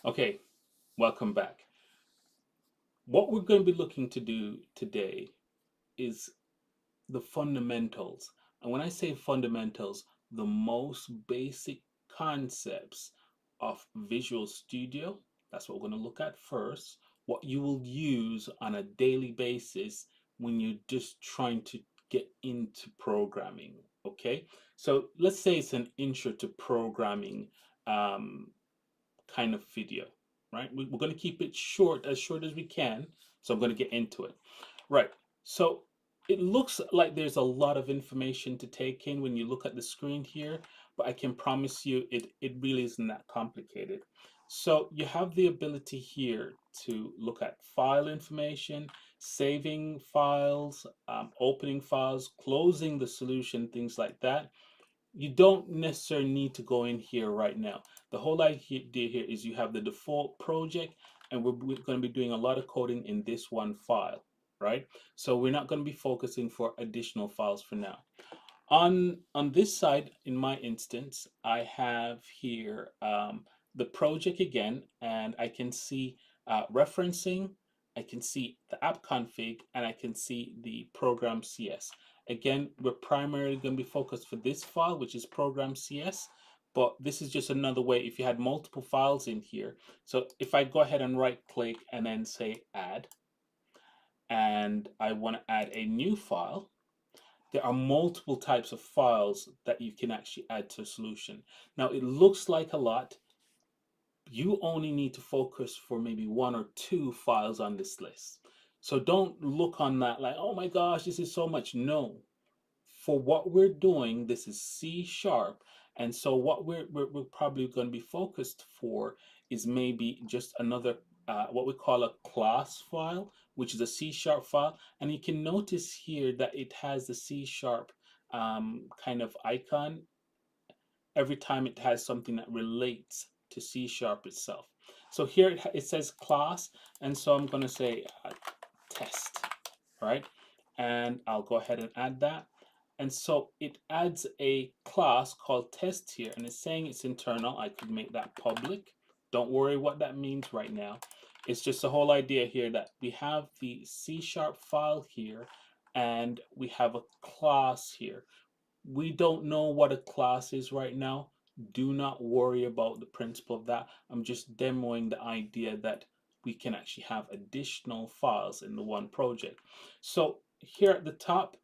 Okay, welcome back. What we're going to be looking to do today is the fundamentals. And when I say fundamentals, the most basic concepts of Visual Studio. That's what we're going to look at first. What you will use on a daily basis when you're just trying to get into programming. Okay, so let's say it's an intro to programming um, kind of video, right? We're going to keep it short as we can. So I'm going to get into it. Right. So it looks like there's a lot of information to take in when you look at the screen here, but I can promise you it really isn't that complicated. So you have the ability here to look at file information, saving files, opening files, closing the solution, things like that. You don't necessarily need to go in here right now. The whole idea here is you have the default project, and we're going to be doing a lot of coding in this one file, right? So we're not going to be focusing for additional files for now. On this side, in my instance, I have here the project again, and I can see referencing, I can see the app config, and I can see the program CS. Again, we're primarily going to be focused for this file, which is program CS, but this is just another way if you had multiple files in here. So if I go ahead and right click and then say add, and I want to add a new file, there are multiple types of files that you can actually add to a solution. Now, it looks like a lot. You only need to focus for maybe one or two files on this list. So don't look on that like, oh my gosh, this is so much. No. For what we're doing, this is C sharp. And so what we're probably going to be focused for is maybe just another what we call a class file, which is a C sharp file. And you can notice here that it has the C sharp kind of icon every time it has something that relates to C sharp itself. So here it says class, and so I'm going to say test, right? And I'll go ahead and add that. And so it adds a class called test here, and it's saying it's internal. I could make that public. Don't worry what that means right now. It's just the whole idea here that we have the C sharp file here, and we have a class here. We don't know what a class is right now. Do not worry about the principle of that. I'm just demoing the idea that we can actually have additional files in the one project. So here at the top,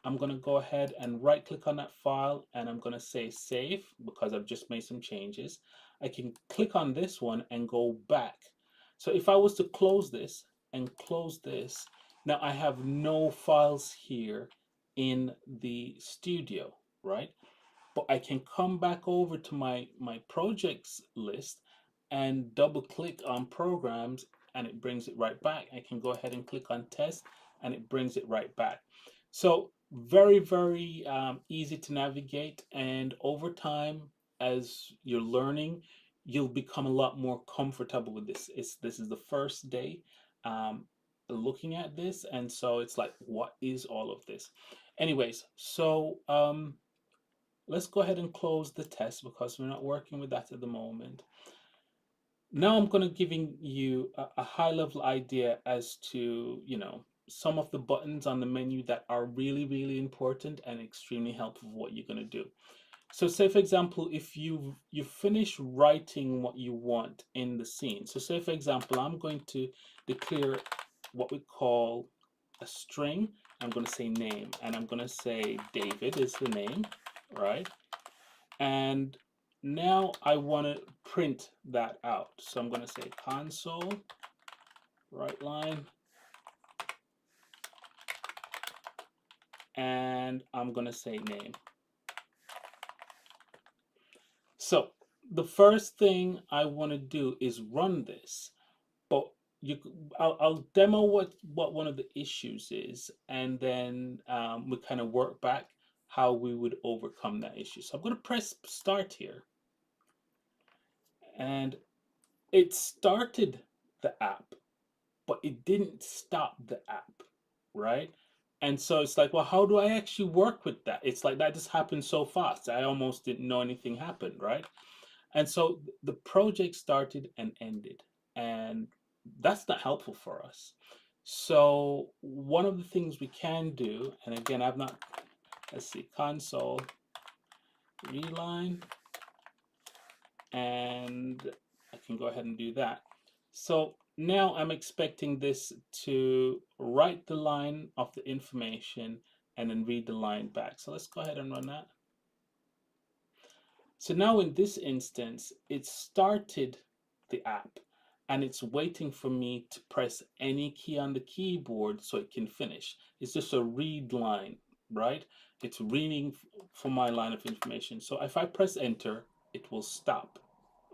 I'm going to go ahead and right click on that file, and I'm going to say save because I've just made some changes. I can click on this one and go back. So if I was to close this and close this, now I have no files here in the studio, right? But I can come back over to my projects list and double click on programs, and it brings it right back. I can go ahead and click on test, and it brings it right back. So very easy to navigate, and over time as you're learning, you'll become a lot more comfortable with this. This is the first day um, looking at this, and so it's like, what is all of this? Anyways, so let's go ahead and close the test because we're not working with that at the moment. Now I'm going to giving you a high level idea as to, some of the buttons on the menu that are really important and extremely helpful for what you're going to do. So say for example, if you finish writing what you want in the scene. So say for example, I'm going to declare what we call a string. I'm going to say name, and I'm going to say David is the name, right? And now I want to print that out. So I'm going to say console, right line, and I'm going to say name. So the first thing I want to do is run this, but I'll demo what one of the issues is, and then we kind of work back how we would overcome that issue. So I'm going to press start here, and it started the app, but it didn't stop the app, right? And so it's like, well, how do I actually work with that? It's like that just happened so fast. I almost didn't know anything happened, right? And so the project started and ended, and that's not helpful for us. So one of the things we can do, and again, I've not, let's see, console reline, and I can go ahead and do that. So now I'm expecting this to write the line of the information and then read the line back. So let's go ahead and run that. So now in this instance, it started the app and it's waiting for me to press any key on the keyboard so it can finish. It's just a read line, right? It's reading for my line of information. So if I press enter, it will stop.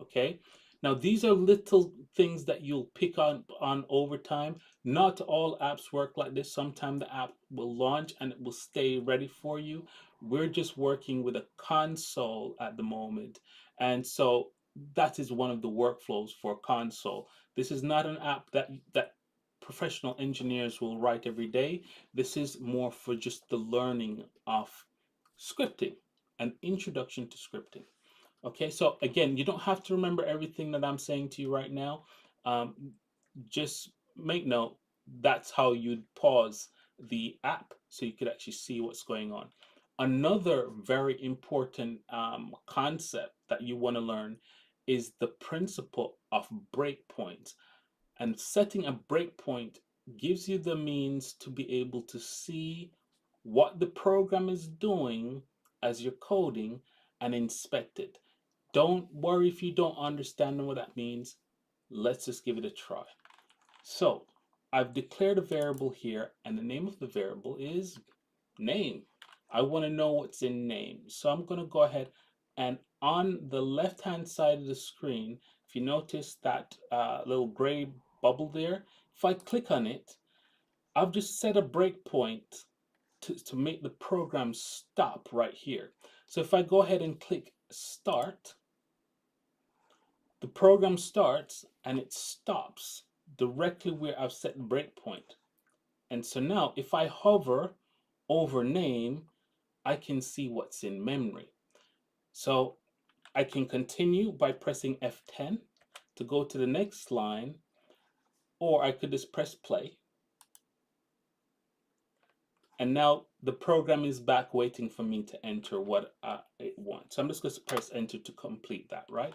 Okay. Now these are little things that you'll pick on over time. Not all apps work like this. Sometimes the app will launch and it will stay ready for you. We're just working with a console at the moment. And so that is one of the workflows for console. This is not an app that professional engineers will write every day. This is more for just the learning of scripting, an introduction to scripting. Okay, so again, you don't have to remember everything that I'm saying to you right now. Just make note, that's how you'd pause the app so you could actually see what's going on. Another very important concept that you want to learn is the principle of breakpoints. And setting a breakpoint gives you the means to be able to see what the program is doing as you're coding and inspect it. Don't worry if you don't understand what that means. Let's just give it a try. So I've declared a variable here, and the name of the variable is name. I want to know what's in name. So I'm going to go ahead and on the left hand side of the screen, if you notice that little gray bubble there, if I click on it, I've just set a breakpoint to make the program stop right here. So if I go ahead and click start, the program starts and it stops directly where I've set the breakpoint. And so now if I hover over name, I can see what's in memory. So I can continue by pressing F10 to go to the next line, or I could just press play. And now the program is back waiting for me to enter what it wants. So I'm just going to press enter to complete that, right?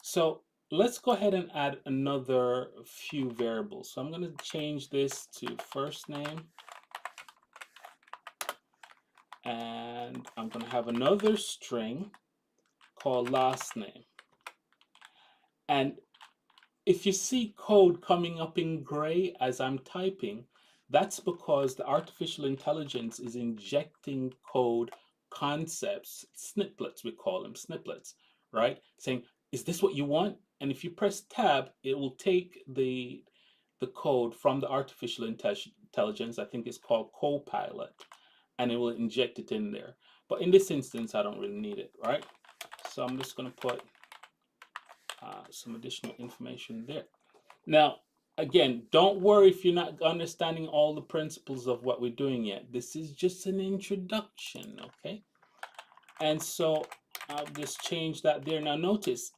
So let's go ahead and add another few variables. So I'm going to change this to first name. And I'm going to have another string called last name. And if you see code coming up in gray as I'm typing, that's because the artificial intelligence is injecting code concepts, snippets, we call them snippets, right? Saying, is this what you want? And if you press tab, it will take the code from the artificial intelligence, I think it's called Copilot, and it will inject it in there. But in this instance, I don't really need it, right? So I'm just going to put some additional information there. Now, again, don't worry if you're not understanding all the principles of what we're doing yet. This is just an introduction, okay? And so I'll just change that there. Now notice,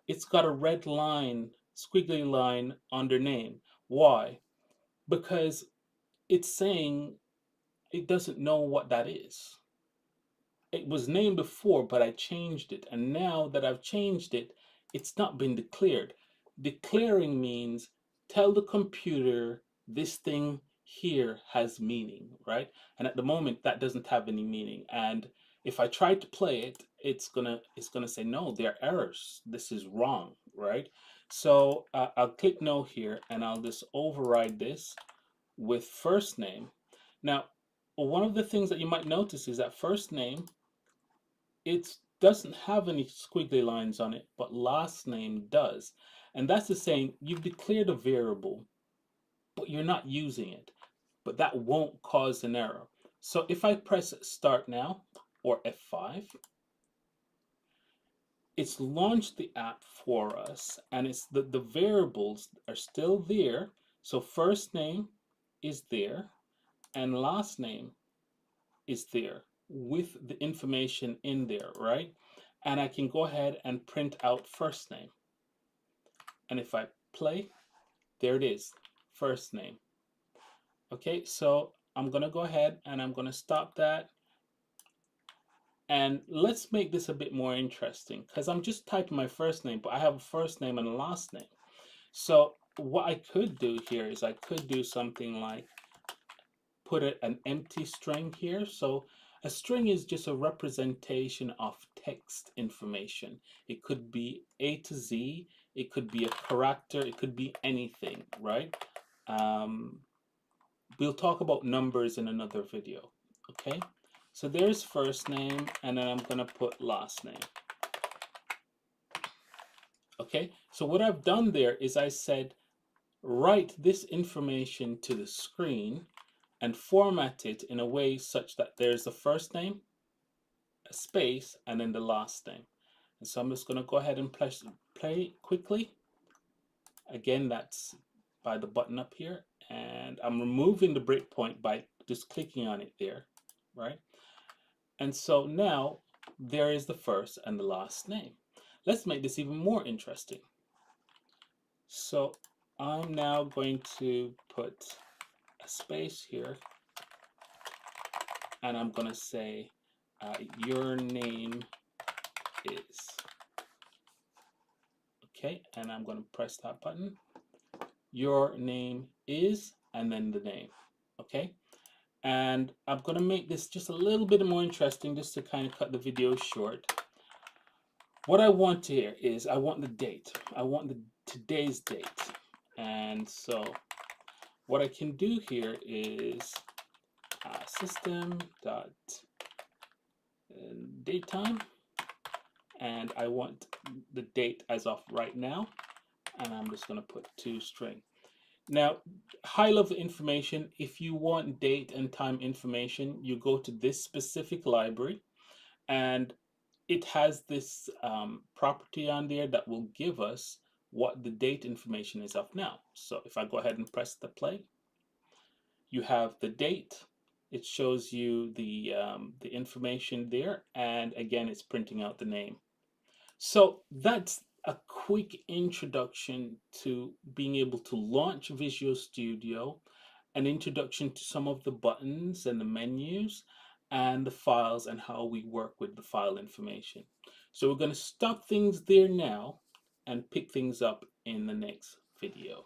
it's got a red line, squiggly line under name. Why? Because it's saying it doesn't know what that is. It was named before, but I changed it. And now that I've changed it, it's not been declared. Declaring means tell the computer this thing here has meaning, right? And at the moment that doesn't have any meaning. And if I try to play it, it's gonna say no, there are errors. This is wrong, right? So I'll click no here and I'll just override this with first name. Now, one of the things that you might notice is that first name, it doesn't have any squiggly lines on it, but last name does. And that's the saying you've declared a variable, but you're not using it. But that won't cause an error. So if I press start now or F5, it's launched the app for us, and it's the variables are still there. So first name is there and last name is there with the information in there, right? and I can go ahead and print out first name. And if I play, there it is, first name. Okay, so I'm gonna go ahead and I'm gonna stop that. And let's make this a bit more interesting because I'm just typing my first name, but I have a first name and a last name. So what I could do here is I could do something like put an empty string here. So a string is just a representation of text information. It could be A to Z, it could be a character, it could be anything, right? We'll talk about numbers in another video, okay? So there's first name, and then I'm gonna put last name. Okay, so what I've done there is I said, write this information to the screen and format it in a way such that there's the first name, a space, and then the last name. And so I'm just gonna go ahead and play quickly. Again, that's by the button up here, and I'm removing the breakpoint by just clicking on it there, right? And so now there is the first and the last name. Let's make this even more interesting. So I'm now going to put a space here, and I'm going to say your name is. Okay, and I'm going to press that button. Your name is, and then the name. Okay, and I'm going to make this just a little bit more interesting just to kind of cut the video short. What I want here is I want the date. I want today's date. And so what I can do here is system dot datetime, and I want the date as of right now, and I'm just going to put toString. Now, high level information, if you want date and time information, you go to this specific library, and it has this property on there that will give us what the date information is of now. So if I go ahead and press the play, you have the date. It shows you the information there, and again, it's printing out the name. So that's a quick introduction to being able to launch Visual Studio, an introduction to some of the buttons and the menus and the files and how we work with the file information. So we're going to stop things there now and pick things up in the next video.